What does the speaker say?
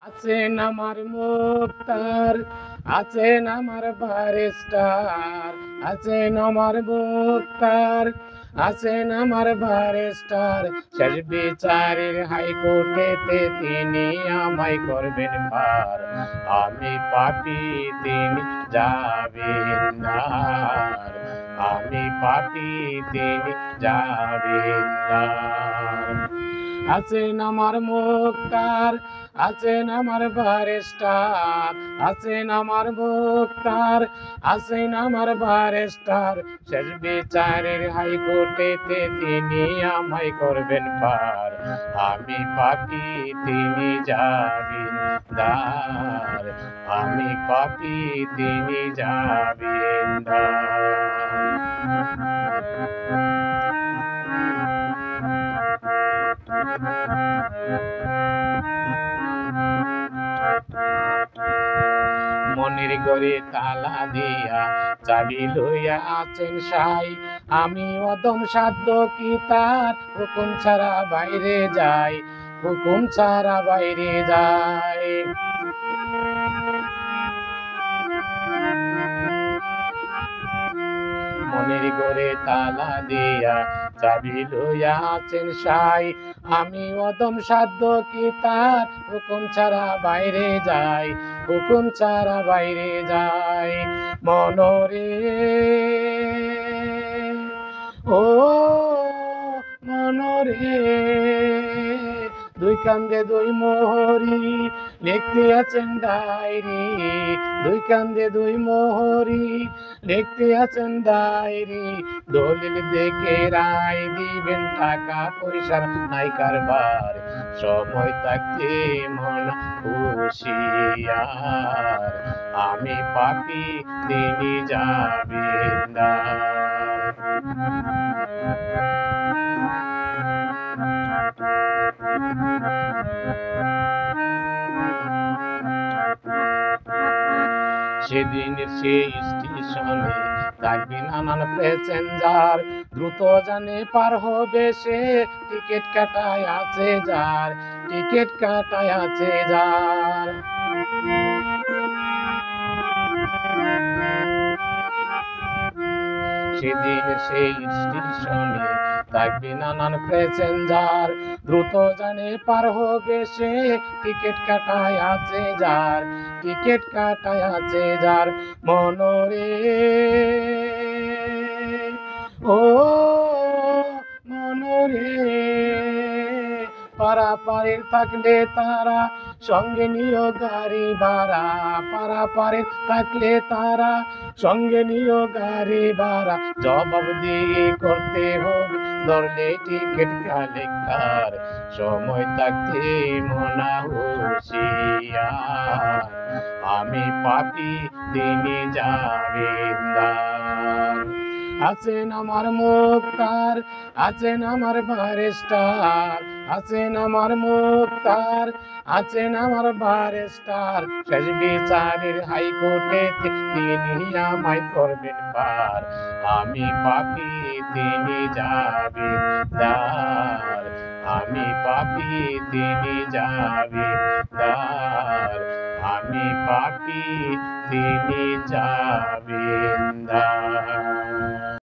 আছেন আমার মুক্তার, আছেন আমার ব্যারিস্টার, আছেন আমার মুক্তার, আছেন আমার ব্যারিস্টার। শেষ বিচারের হাইকোর্টেতে তিনি আমায় করবেন পার। আমি পাপী, তিনি জামিনদার। আমি পাপী, তিনি জামিনদার। আছেন আমার মুক্তার, আছেন আমার ব্যারিস্টার, আছেন আমার মুক্তার, আছেন আমার ব্যারিস্টার। শেষ বিচারের হাইকোর্টেতে তিনি আমায় করবেন পার। আমি পাপী, তিনি জামিনদার। আমি পাপী, তিনি জামিনদার। মনের ঘরে তালা দিয়া চাবি লইয়া আছেন সাই। আমি অদম সাধ্য কি তার হুকুম ছাড়া বাইরে যাই, হুকুম ছাড়া বাইরে যাই। মনের ঘরে তালা দিয়া চাবি লইয়া আছেন সাই। আমি অদম সাধ্য কি তার হুকুম ছাড়া বাইরে যাই, হুকুম ছাড়া বাইরে যাই। মনরে ও মনরে, দুই কান্দে দুই মোহরি লিখতে আছেন ডায়েরি। দুই কান্দে দুই মোহরি লিখতে আছেন ডায়েরি। দলিল দেখে রায় দিবেন, টাকা পয়সার নাই কারবার। সময় থাকতে মন হুঁশিয়ার। আমি পাপী, তিনি জামিনদার। সেদিন সেই স্টেশনে থাকবে নানান প্যাসেঞ্জার। দ্রুত জানে পার হবে সে, টিকিট কাটায় আছে যার, টিকিট কাটায় আছে যার। সেদিন সেই স্টেশনে থাকবে নানান প্যাসেঞ্জার। দ্রুত জানে পার হবে সে, টিকিট কাটায় আছে যার, টিকিট কাটায় আছে যার। মনরে ও মনরে, পারাপারের থাকলে তারা সঙ্গে নিও গাড়ি ভাড়া। পারাপারের থাকলে তারা সঙ্গে নিও গাড়ি ভাড়া। জবাবদিহি করতে হবে ধরলে টিকিট কালেক্টর। সময় থাকতে মনা হুঁশিয়ার। আমি পাপী, তিনি জামিনদার। আছেন আমার মুক্তার, আছেন আমার ব্যারিস্টার, আছেন আমার মুক্তার, আছেন আমার ব্যারিস্টার। শেষ বিচারের হাইকোর্টেতে তিনি আমায় করবেন পার। আমি পাপী, তিনি জামিনদার। আমি পাপী, তিনি জামিনদার। আমি পাপী, তিনি জামিনদার।